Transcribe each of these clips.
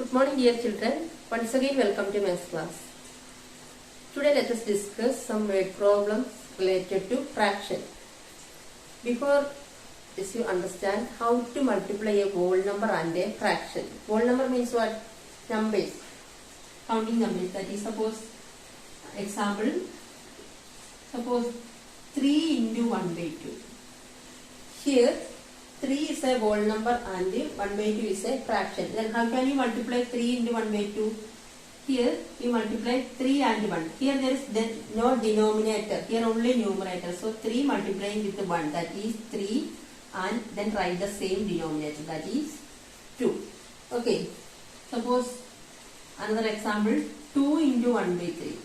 Good morning dear children. Once again welcome to maths class. Today let us discuss some word problems related to fraction. Before this you understand how to multiply a whole number and a fraction. Whole number means what? Numbers. Counting numbers. That is suppose 3 into 1 by 2. Here 3 is a whole number and 1 by 2 is a fraction. Then how can you multiply 3 into 1 by 2? Here we multiply 3 and 1. Here there is then no denominator. Here only numerator. So 3 multiplying with 1, that is 3, and then write the same denominator, that is 2. Okay. Suppose another example, 2 into 1 by 3.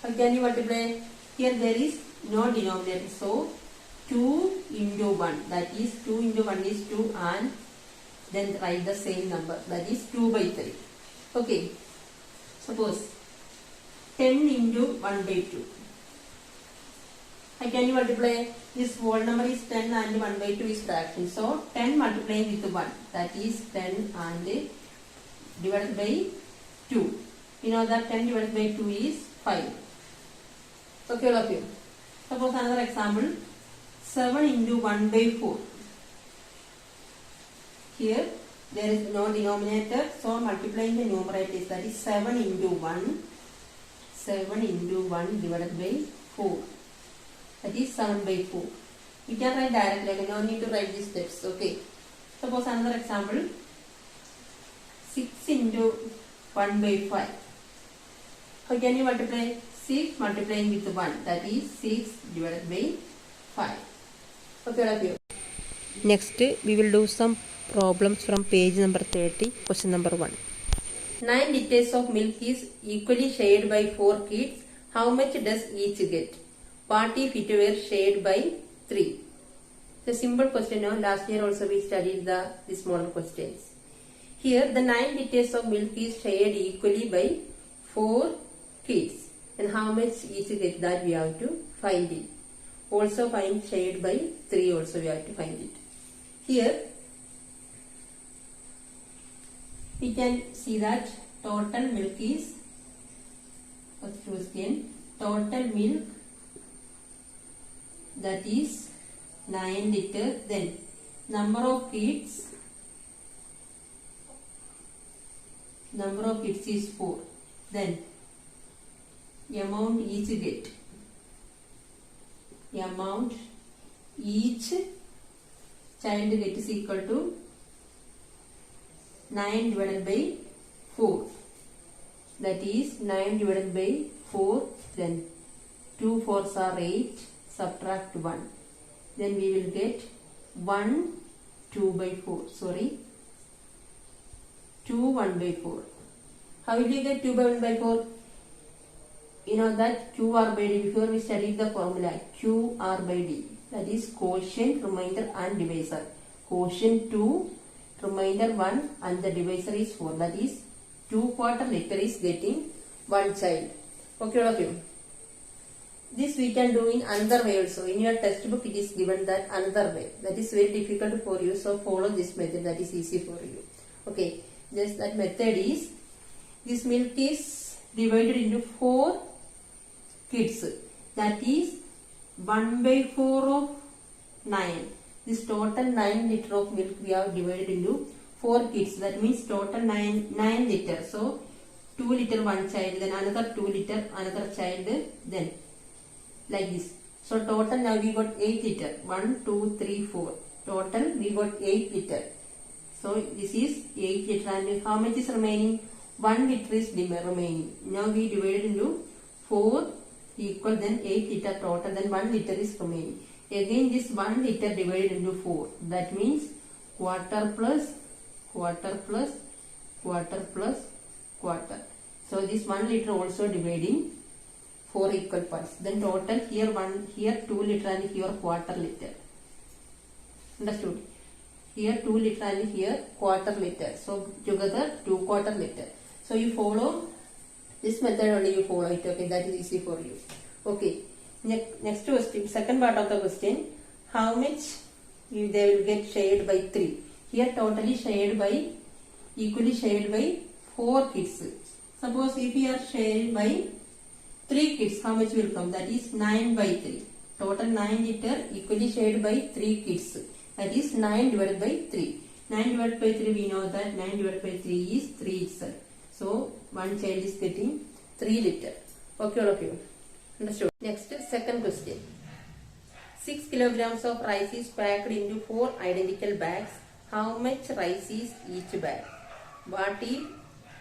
How can you multiply? Here there is no denominator. So 2 into 1, that is 2 into 1 is 2, and then write the same number, that is 2 by 3. Okay. Suppose 10 into 1 by 2. How can you multiply? This whole number is 10 and 1 by 2 is fraction. So 10 multiplying with 1, that is 10 and divided by 2. You know that 10 divided by 2 is 5. Okay, all of you. Suppose another example, 7 into 1 by 4. Here there is no denominator, so multiplying the numerator, that is 7 into 1. 7 into 1 divided by 4. That is 7 by 4. We can write directly, no need to write these steps. Okay. Suppose another example, 6 into 1 by 5. How can you multiply? 6 multiplying with 1, that is 6 divided by 5. Okay, all of you. Next, we will do some problems from page number 30, question number 1. 9 liters of milk is equally shared by 4 kids. How much does each get? What if it were shared by 3? It's a simple question. Now, last year also we studied these model questions. Here, the 9 liters of milk is shared equally by 4 kids. And how much each get, that we have to find it. Also find shared by 3 also we have to find it. Here we can see that total milk is, first question, total milk, that is 9 liters. Then number of kids is 4. Then amount each get. Amount each child get is equal to 9 divided by 4. That is 9 divided by 4. Then 2 4s are 8. Subtract 1. Then we will get 1 2 by 4. Sorry. 2 1 by 4. How will you get 2 by 1 by 4? You know that QR by D, before we studied the formula, QR by D, that is quotient, remainder and divisor. Quotient 2, remainder 1 and the divisor is 4. That is 2 quarter liter is getting 1 child. Okay, all of you. This we can do in another way also. In your textbook it is given that another way. That is very difficult for you, so follow this method, that is easy for you. Okay, just that method is, this milk is divided into 4 kids, that is 1 by 4 of 9. This total 9 liter of milk we have divided into 4 kids, that means total 9 liter. So 2 liter one child, then another 2 liter another child, then like this. So total now we got 8 liter, 1 2 3 4, total we got 8 liter. So this is 8 liter, and how much is remaining? 1 liter is remaining. Now we divided into 4 equal, then 8 liter total, then 1 liter is remaining. Again this 1 liter divided into 4, that means quarter plus quarter plus quarter plus quarter. So this 1 liter also dividing 4 equal parts. Then total here 2 liter and here quarter liter. Understood? Here 2 liter and here quarter liter. So together 2 quarter liter. So you follow this method only, you follow it. Okay, that is easy for you. Okay. Next question, second part of the question. How much they will get shared by 3? Here totally shared by, equally shared by 4 kids. Suppose if we are sharing by 3 kids, how much will come? That is 9 by 3. Total 9 liter equally shared by 3 kids. That is 9 divided by 3. 9 divided by 3, we know that 9 divided by 3 is 3 itself. So, one child is getting 3 liter. Okay, all of you. Understood? Next, second question. 6 kilograms of rice is packed into 4 identical bags. How much rice is each bag? What if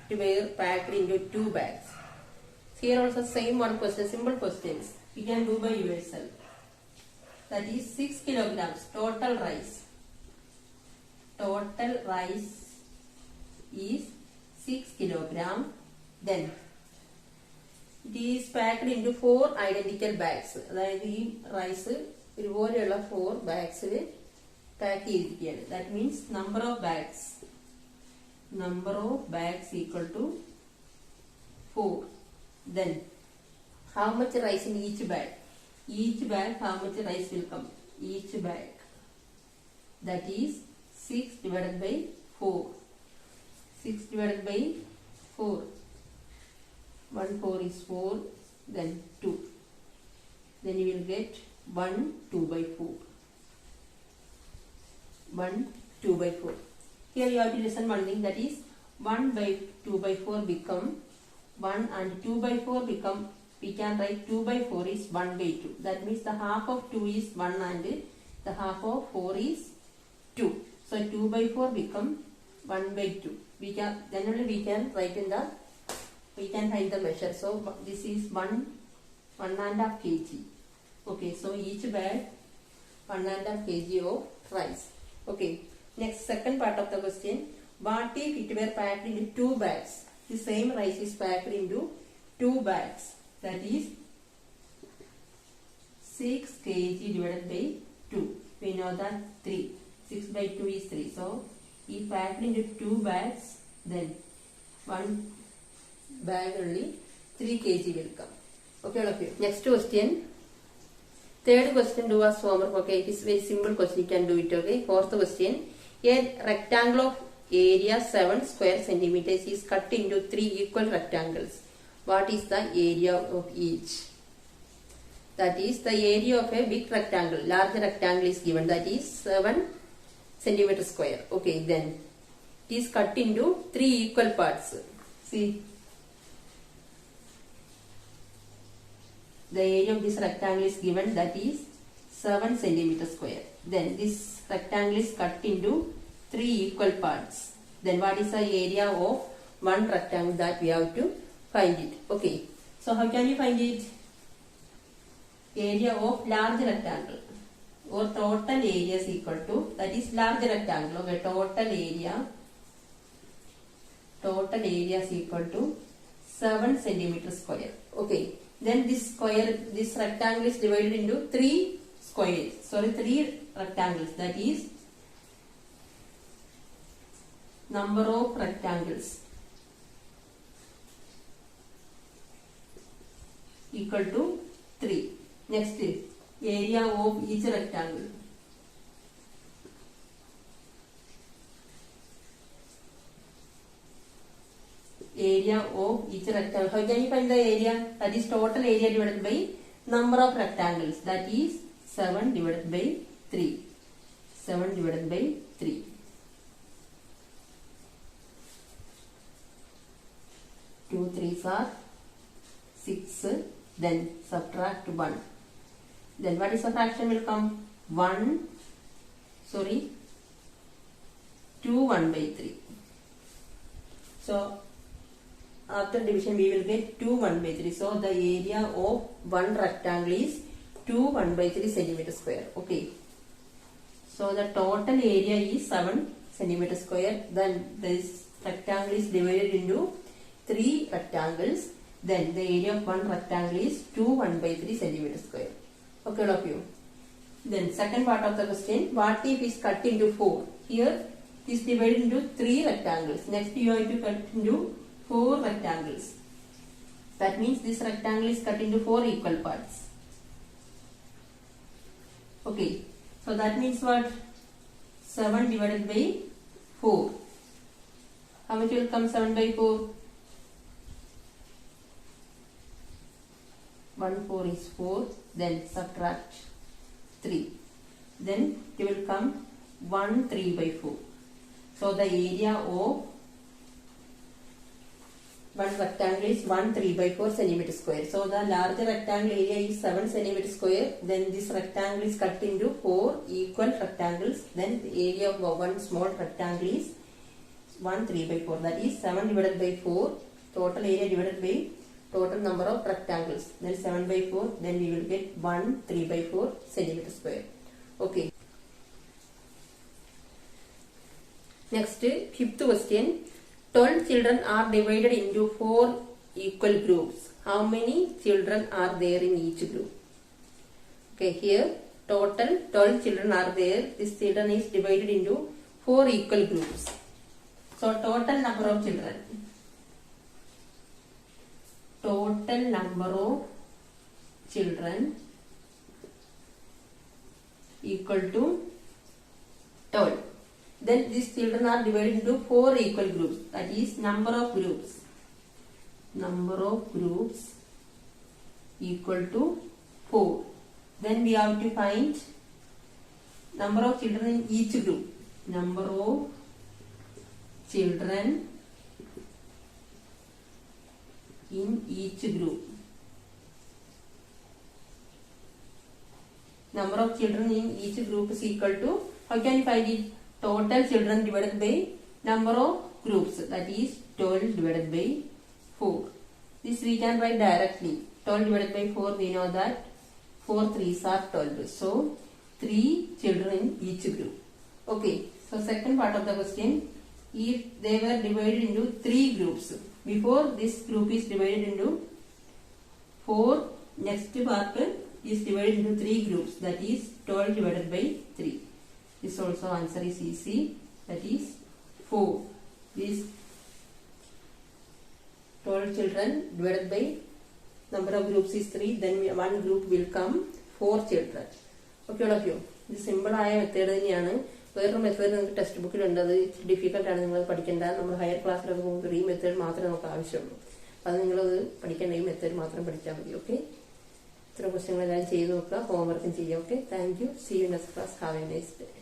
it were packed into 2 bags? Here also same one question, simple questions. You can do by yourself. That is 6 kilograms total rice. Total rice is 6 kilogram. Then it is packed into 4 identical bags. അതായത് ഈ rice ഇതുപോലെയുള്ള 4 ബാഗ്സിൽ pack ചെയ്തിരിക്കുകയാണ്. That means number of bags equal to 4. Then how much rice in each bag? Each bag, how much rice will come? Each bag. That is 6 divided by 4. 6 divided by 4. 1 4 is 4. Then 2. Then you will get 1 2 by 4. 1 2 by 4. Here you have to listen one thing, that is 1 by 2 by 4 become 1 and 2 by 4 become, we can write 2 by 4 is 1 by 2. That means the half of 2 is 1 and the half of 4 is 2. So 2 by 4 become 1 by 2. We can, then only we can write in the, we can find the measure. So this is 1.5 kg. Okay, so each bag 1.5 kg of rice. Okay, next second part of the question. What if it were packed into 2 bags? The same rice is packed into 2 bags. That is 6 kg divided by 2. We know that 3. 6 by 2 is 3. So, if packed into 2 bags, then 1 bag only 3 kg will come. Okay, all of you. Next question. Third question, do as homework. Okay, it is very simple question. You can do it. Okay. Fourth question. A rectangle of area 7 square centimeters is cut into 3 equal rectangles. What is the area of each? That is the area of a big rectangle. Large rectangle is given. That is 7 centimeter square. Okay, then it is cut into 3 equal parts. See, the area of this rectangle is given. That is 7 centimeter square. Then this rectangle is cut into 3 equal parts. Then what is the area of one rectangle? That we have to find it. Okay. So how can you find it? Area of large rectangle or total area is equal to, that is large rectangle. Okay. Total area is equal to 7 centimeter square. Okay. Then this rectangle is divided into 3 squares. Sorry, 3 rectangles. That is number of rectangles equal to 3. Next, area of each rectangle. Area of each rectangle. How can you find the area? That is total area divided by number of rectangles. That is 7 divided by 3. 7 divided by 3. 2 3s are 6. Then subtract 1. Then what is the fraction will come? 2 1 by 3. So after division we will get 2 1 by 3. So the area of one rectangle is 2 1 by 3 centimeter square. Okay. So the total area is 7 centimeter square. Then this rectangle is divided into 3 rectangles. Then the area of one rectangle is 2 1 by 3 centimeter square. Okay, all of you. Then second part of the question. What if is cut into 4? Here it is divided into 3 rectangles. Next you have to cut into 4 rectangles. That means this rectangle is cut into 4 equal parts. Okay. So that means what? 7 divided by 4. How much will come 7 by 4? 1 4 is 4. Then subtract 3. Then it will come 1 3 by 4. So the area of one rectangle is 1 3 by 4 centimeter square. So the larger rectangle area is 7 centimeter square. Then this rectangle is cut into 4 equal rectangles. Then the area of one small rectangle is 1 3 by 4. That is 7 divided by 4. Total area divided by total number of rectangles. Then 7 by 4. Then we will get 1 3 by 4 centimeter square. Okay. Next, fifth question. 12 children are divided into 4 equal groups. How many children are there in each group? Okay, here total 12 children are there. This children is divided into 4 equal groups. So total number of children. Total number of children equal to 12. Then these children are divided into 4 equal groups. That is number of groups. Number of groups equal to 4. Then we have to find number of children in each group. Number of children in each group. Number of children in each group is equal to, how can you find it? Total children divided by number of groups, that is 12 divided by 4. This we can write directly. 12 divided by 4, we know that 4 3s are 12. So 3 children in each group. Okay, so second part of the question, if they were divided into 3 groups, before this group is divided into 4, next part is divided into 3 groups, that is 12 divided by 3. This also answer is easy, that is 4. This 12 children divided by number of groups is 3, then one group will come 4 children. Okay, all of you. This simple method തന്നെയാണ്. വേറൊരു method നിങ്ങൾക്ക് text ബുക്കിലുണ്ട്, അത് difficult ആണ്, നിങ്ങൾ പഠിക്കേണ്ട. നമ്മൾ higher ക്ലാസ്സിലൊക്കെ പോകുമ്പോൾ ഈ മെത്തേഡ് മാത്രമേ നമുക്ക് ആവശ്യമുള്ളൂ. അത് നിങ്ങളത് പഠിക്കേണ്ട ഈ മെത്തേഡ് മാത്രം പഠിച്ചാൽ മതി. ഓക്കെ, ഇത്ര ക്വസ്റ്റ്യങ്ങൾ എല്ലാവരും ചെയ്ത് നോക്കുക, ഹോംവർക്കും ചെയ്യുക. Okay, thank you. See you next class. Have a nice day.